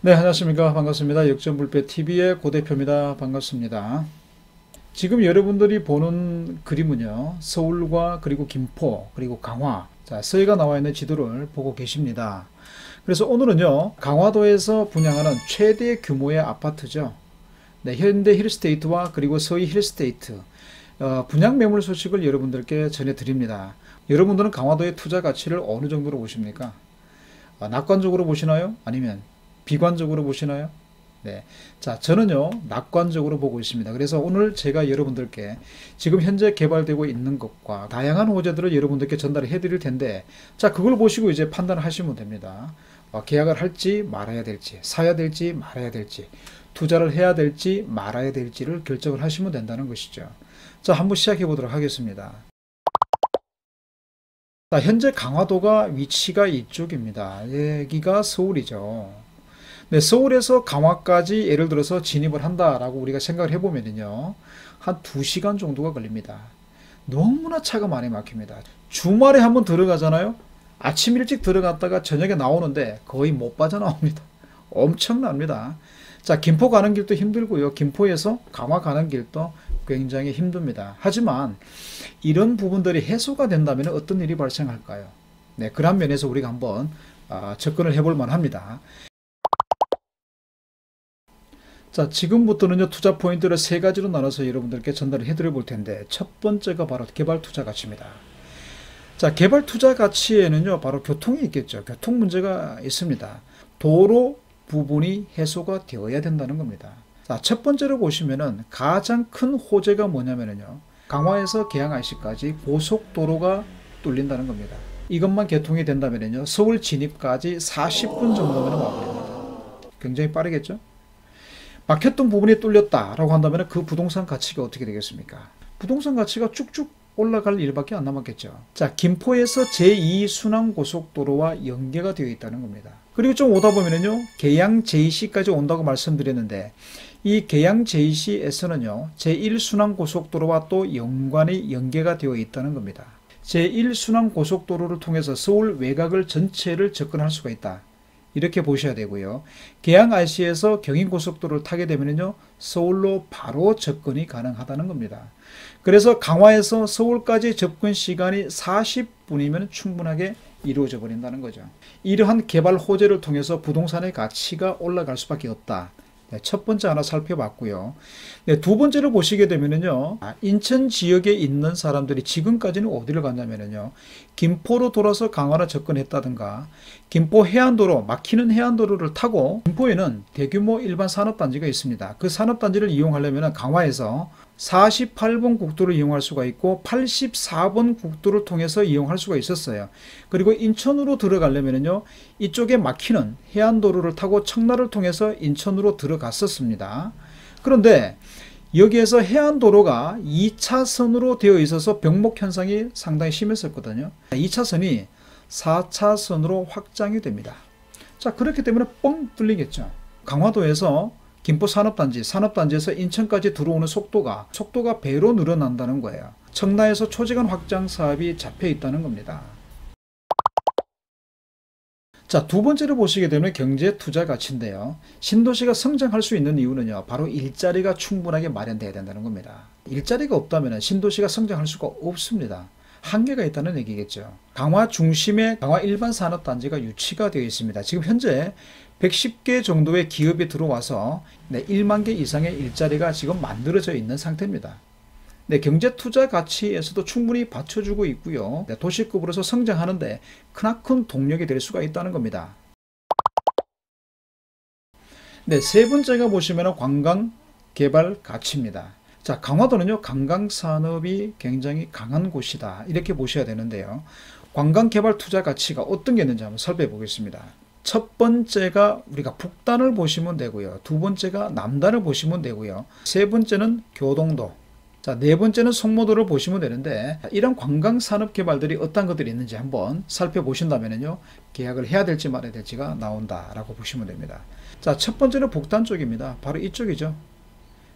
네, 안녕하십니까. 반갑습니다. 역전불패TV의 고대표입니다. 반갑습니다. 지금 여러분들이 보는 그림은요, 서울과 그리고 김포, 그리고 강화, 자, 서해가 나와 있는 지도를 보고 계십니다. 그래서 오늘은요, 강화도에서 분양하는 최대 규모의 아파트죠. 네, 현대 힐스테이트와 그리고 서해 힐스테이트, 분양 매물 소식을 여러분들께 전해드립니다. 여러분들은 강화도의 투자 가치를 어느 정도로 보십니까? 낙관적으로 보시나요? 아니면 비관적으로 보시나요? 네. 자, 저는요, 낙관적으로 보고 있습니다. 그래서 오늘 제가 여러분들께 지금 현재 개발되고 있는 것과 다양한 호재들을 여러분들께 전달해 드릴 텐데, 자, 그걸 보시고 이제 판단을 하시면 됩니다. 계약을 할지 말아야 될지, 사야 될지 말아야 될지, 투자를 해야 될지 말아야 될지를 결정을 하시면 된다는 것이죠. 자, 한번 시작해 보도록 하겠습니다. 자, 현재 강화도가 위치가 이쪽입니다. 여기가 서울이죠. 네, 서울에서 강화까지 예를 들어서 진입을 한다라고 우리가 생각을 해보면요, 한 2시간 정도가 걸립니다. 너무나 차가 많이 막힙니다. 주말에 한번 들어가잖아요. 아침 일찍 들어갔다가 저녁에 나오는데 거의 못 빠져나옵니다. 엄청납니다. 자, 김포 가는 길도 힘들고요. 김포에서 강화 가는 길도 굉장히 힘듭니다. 하지만 이런 부분들이 해소가 된다면 어떤 일이 발생할까요? 네, 그런 면에서 우리가 한번 접근을 해볼 만합니다. 자, 지금부터는요, 투자 포인트를 세 가지로 나눠서 여러분들께 전달을 해드려 볼 텐데, 첫 번째가 바로 개발 투자 가치입니다. 자, 개발 투자 가치에는요, 바로 교통이 있겠죠. 교통 문제가 있습니다. 도로 부분이 해소가 되어야 된다는 겁니다. 자, 첫 번째로 보시면은 가장 큰 호재가 뭐냐면요, 강화에서 계양 IC까지 고속도로가 뚫린다는 겁니다. 이것만 개통이 된다면요, 서울 진입까지 40분 정도면 와버립니다. 굉장히 빠르겠죠? 막혔던 부분이 뚫렸다라고 한다면 그 부동산 가치가 어떻게 되겠습니까? 부동산 가치가 쭉쭉 올라갈 일밖에 안 남았겠죠. 자, 김포에서 제2순환고속도로와 연계가 되어 있다는 겁니다. 그리고 좀 오다 보면은요, 계양 JC까지 온다고 말씀드렸는데, 이 계양 JC에서는요, 제1순환고속도로와 또 연계가 되어 있다는 겁니다. 제1순환고속도로를 통해서 서울 외곽을 전체를 접근할 수가 있다. 이렇게 보셔야 되고요. 계양 IC에서 경인고속도로를 타게 되면요, 서울로 바로 접근이 가능하다는 겁니다. 그래서 강화에서 서울까지 접근 시간이 40분이면 충분하게 이루어져 버린다는 거죠. 이러한 개발 호재를 통해서 부동산의 가치가 올라갈 수밖에 없다. 네, 첫 번째 하나 살펴봤고요. 네, 두 번째로 보시게 되면요, 인천 지역에 있는 사람들이 지금까지는 어디를 갔냐면요, 김포로 돌아서 강화로 접근했다든가, 김포 해안도로, 막히는 해안도로를 타고, 김포에는 대규모 일반 산업단지가 있습니다. 그 산업단지를 이용하려면 강화에서 48번 국도를 이용할 수가 있고 84번 국도를 통해서 이용할 수가 있었어요. 그리고 인천으로 들어가려면요, 이쪽에 막히는 해안도로를 타고 청라를 통해서 인천으로 들어갔었습니다. 그런데 여기에서 해안도로가 2차선으로 되어 있어서 병목 현상이 상당히 심했었거든요. 2차선이 4차선으로 확장이 됩니다. 자, 그렇기 때문에 뻥 뚫리겠죠. 강화도에서 김포 산업단지에서 인천까지 들어오는 속도가 배로 늘어난다는 거예요. 청라에서 초지간 확장 사업이 잡혀 있다는 겁니다. 자, 두 번째로 보시게 되면 경제 투자 가치인데요. 신도시가 성장할 수 있는 이유는요, 바로 일자리가 충분하게 마련돼야 된다는 겁니다. 일자리가 없다면 신도시가 성장할 수가 없습니다. 한계가 있다는 얘기겠죠. 강화 중심에 강화 일반 산업단지가 유치가 되어 있습니다. 지금 현재 110개 정도의 기업이 들어와서 1만 개 이상의 일자리가 지금 만들어져 있는 상태입니다. 네, 경제 투자 가치에서도 충분히 받쳐주고 있고요. 네, 도시급으로서 성장하는데 크나큰 동력이 될 수가 있다는 겁니다. 네, 세 번째가 보시면 관광 개발 가치입니다. 자, 강화도는요, 관광산업이 굉장히 강한 곳이다. 이렇게 보셔야 되는데요. 관광 개발 투자 가치가 어떤 게 있는지 한번 살펴보겠습니다. 첫 번째가 우리가 북단을 보시면 되고요. 두 번째가 남단을 보시면 되고요. 세 번째는 교동도. 자, 네 번째는 송모도를 보시면 되는데, 이런 관광산업 개발들이 어떤 것들이 있는지 한번 살펴보신다면요, 계약을 해야 될지 말아야 될지가 나온다라고 보시면 됩니다. 자, 첫 번째는 북단 쪽입니다. 바로 이쪽이죠.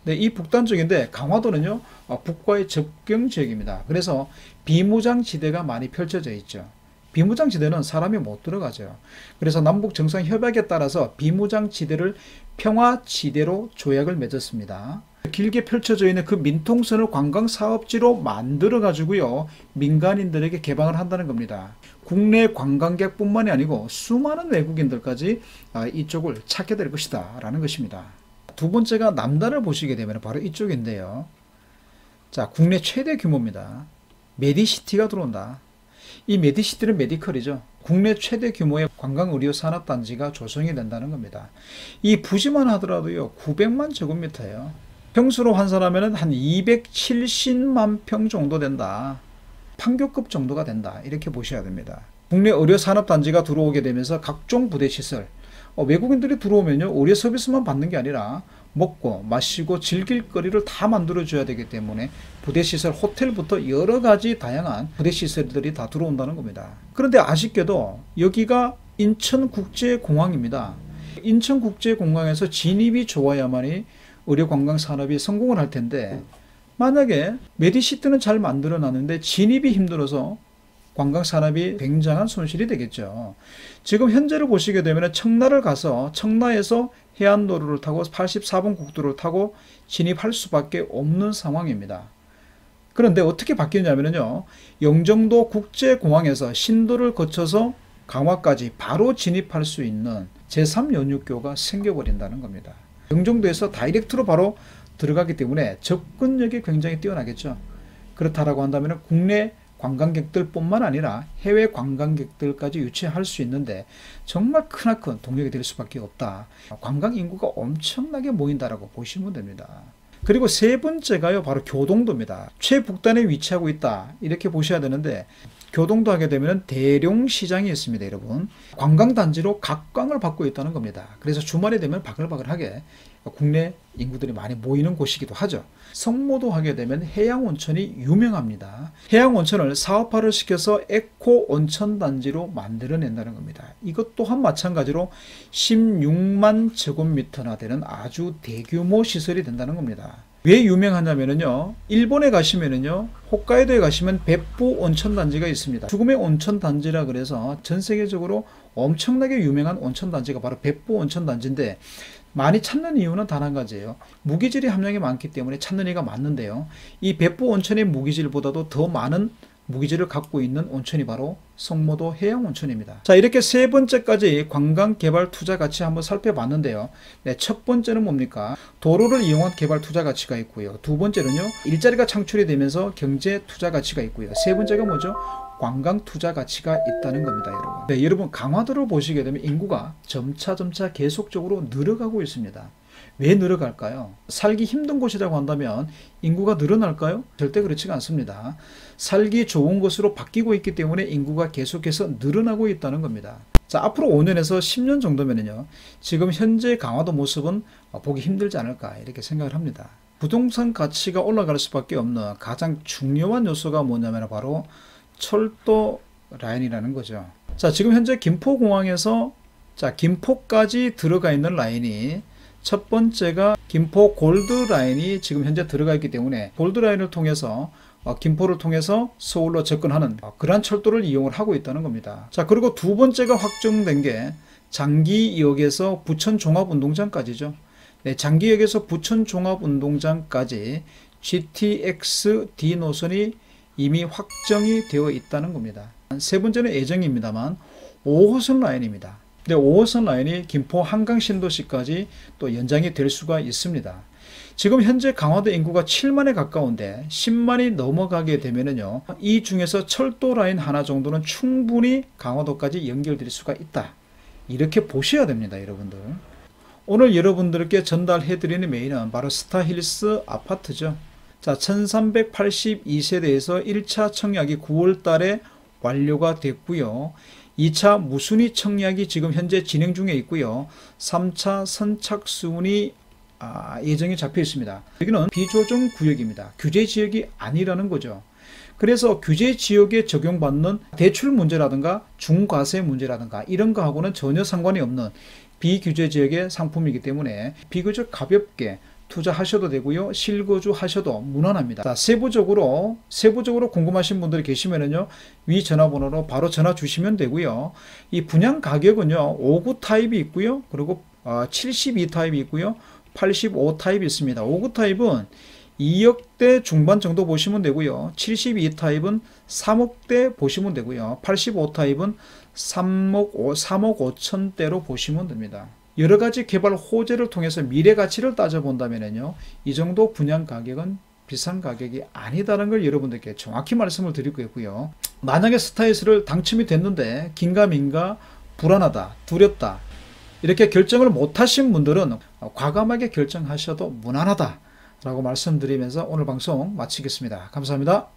네, 이 북단 쪽인데 강화도는요, 북과의 접경 지역입니다. 그래서 비무장 지대가 많이 펼쳐져 있죠. 비무장지대는 사람이 못 들어가죠. 그래서 남북 정상협약에 따라서 비무장지대를 평화지대로 조약을 맺었습니다. 길게 펼쳐져 있는 그 민통선을 관광사업지로 만들어 가지고요, 민간인들에게 개방을 한다는 겁니다. 국내 관광객뿐만이 아니고 수많은 외국인들까지 이쪽을 찾게 될 것이다 라는 것입니다. 두 번째가 남단을 보시게 되면 바로 이쪽인데요. 자, 국내 최대 규모입니다. 메디시티가 들어온다. 이 메디시티는 메디컬이죠. 국내 최대 규모의 관광의료산업단지가 조성이 된다는 겁니다. 이 부지만 하더라도요 900만 제곱미터예요. 평수로 환산하면 한 270만 평 정도 된다. 판교급 정도가 된다. 이렇게 보셔야 됩니다. 국내 의료산업단지가 들어오게 되면서 각종 부대시설, 외국인들이 들어오면요 의료 서비스만 받는 게 아니라 먹고 마시고 즐길 거리를 다 만들어줘야 되기 때문에 부대시설, 호텔부터 여러 가지 다양한 부대시설들이 다 들어온다는 겁니다. 그런데 아쉽게도 여기가 인천국제공항입니다. 인천국제공항에서 진입이 좋아야만이 의료관광산업이 성공을 할 텐데, 만약에 메디시티는 잘 만들어놨는데 진입이 힘들어서 관광산업이 굉장한 손실이 되겠죠. 지금 현재를 보시게 되면 청라를 가서 청라에서 해안도로를 타고 84번 국도를 타고 진입할 수밖에 없는 상황입니다. 그런데 어떻게 바뀌냐면요, 영종도 국제공항에서 신도를 거쳐서 강화까지 바로 진입할 수 있는 제3연륙교가 생겨버린다는 겁니다. 영종도에서 다이렉트로 바로 들어가기 때문에 접근력이 굉장히 뛰어나겠죠. 그렇다라고 한다면 국내 관광객들 뿐만 아니라 해외 관광객들까지 유치할 수 있는데 정말 크나큰 동력이 될 수밖에 없다. 관광 인구가 엄청나게 모인다라고 보시면 됩니다. 그리고 세 번째가요 바로 교동도입니다. 최북단에 위치하고 있다 이렇게 보셔야 되는데, 교동도 하게 되면 대룡시장이 있습니다. 여러분, 관광단지로 각광을 받고 있다는 겁니다. 그래서 주말에 되면 바글바글하게 국내 인구들이 많이 모이는 곳이기도 하죠. 성모도 하게 되면 해양온천이 유명합니다. 해양온천을 사업화를 시켜서 에코온천단지로 만들어낸다는 겁니다. 이것 또한 마찬가지로 16만 제곱미터나 되는 아주 대규모 시설이 된다는 겁니다. 왜 유명하냐면요, 일본에 가시면은요, 홋카이도에 가시면 베푸 온천단지가 있습니다. 죽음의 온천단지라 그래서 전 세계적으로 엄청나게 유명한 온천단지가 바로 베푸 온천단지인데, 많이 찾는 이유는 단 한 가지예요. 무기질이 함량이 많기 때문에 찾는 이가 많는데요, 이 베푸 온천의 무기질보다도 더 많은 무기질을 갖고 있는 온천이 바로 성모도 해양온천입니다. 자, 이렇게 세 번째까지 관광개발 투자 가치 한번 살펴봤는데요. 네, 첫 번째는 뭡니까? 도로를 이용한 개발 투자 가치가 있고요. 두 번째는요, 일자리가 창출이 되면서 경제 투자 가치가 있고요. 세 번째가 뭐죠? 관광 투자 가치가 있다는 겁니다, 여러분. 네, 여러분, 강화도를 보시게 되면 인구가 점차 계속적으로 늘어가고 있습니다. 왜 늘어갈까요? 살기 힘든 곳이라고 한다면 인구가 늘어날까요? 절대 그렇지가 않습니다. 살기 좋은 곳으로 바뀌고 있기 때문에 인구가 계속해서 늘어나고 있다는 겁니다. 자, 앞으로 5년에서 10년 정도면요, 지금 현재 강화도 모습은 보기 힘들지 않을까 이렇게 생각을 합니다. 부동산 가치가 올라갈 수밖에 없는 가장 중요한 요소가 뭐냐면 바로 철도 라인이라는 거죠. 자, 지금 현재 김포공항에서 김포까지 들어가 있는 라인이, 첫 번째가 김포 골드 라인이 지금 현재 들어가 있기 때문에 골드 라인을 통해서 김포를 통해서 서울로 접근하는 그러한 철도를 이용을 하고 있다는 겁니다. 자, 그리고 두 번째가 확정된 게 장기역에서 부천 종합운동장까지죠. 네, 장기역에서 부천 종합운동장까지 GTX-D 노선이 이미 확정이 되어 있다는 겁니다. 세 번째는 예정입니다만 5호선 라인입니다. 네, 5호선 라인이 김포 한강신도시까지 또 연장이 될 수가 있습니다. 지금 현재 강화도 인구가 7만에 가까운데 10만이 넘어가게 되면은요, 이 중에서 철도 라인 하나 정도는 충분히 강화도까지 연결될 수가 있다. 이렇게 보셔야 됩니다, 여러분들. 오늘 여러분들께 전달해 드리는 메인은 바로 스타힐스 아파트죠. 자, 1382세대에서 1차 청약이 9월 달에 완료가 됐고요. 2차 무순위 청약이 지금 현재 진행 중에 있고요. 3차 선착순이 예정이 잡혀 있습니다. 여기는 비조정 구역입니다. 규제 지역이 아니라는 거죠. 그래서 규제 지역에 적용받는 대출 문제라든가 중과세 문제라든가 이런 거하고는 전혀 상관이 없는 비규제 지역의 상품이기 때문에 비교적 가볍게 투자하셔도 되고요. 실거주 하셔도 무난합니다. 자, 세부적으로 궁금하신 분들이 계시면은요, 위 전화번호로 바로 전화 주시면 되고요. 이 분양 가격은요, 59 타입이 있고요. 그리고 72 타입이 있고요. 85 타입이 있습니다. 59 타입은 2억대 중반 정도 보시면 되고요. 72 타입은 3억대 보시면 되고요. 85 타입은 3억 5천대로 보시면 됩니다. 여러 가지 개발 호재를 통해서 미래 가치를 따져본다면요, 이 정도 분양 가격은 비싼 가격이 아니다라는 걸 여러분들께 정확히 말씀을 드리고 있고요. 만약에 스타일스를 당첨이 됐는데 긴가민가, 불안하다, 두렵다 이렇게 결정을 못하신 분들은 과감하게 결정하셔도 무난하다 라고 말씀드리면서 오늘 방송 마치겠습니다. 감사합니다.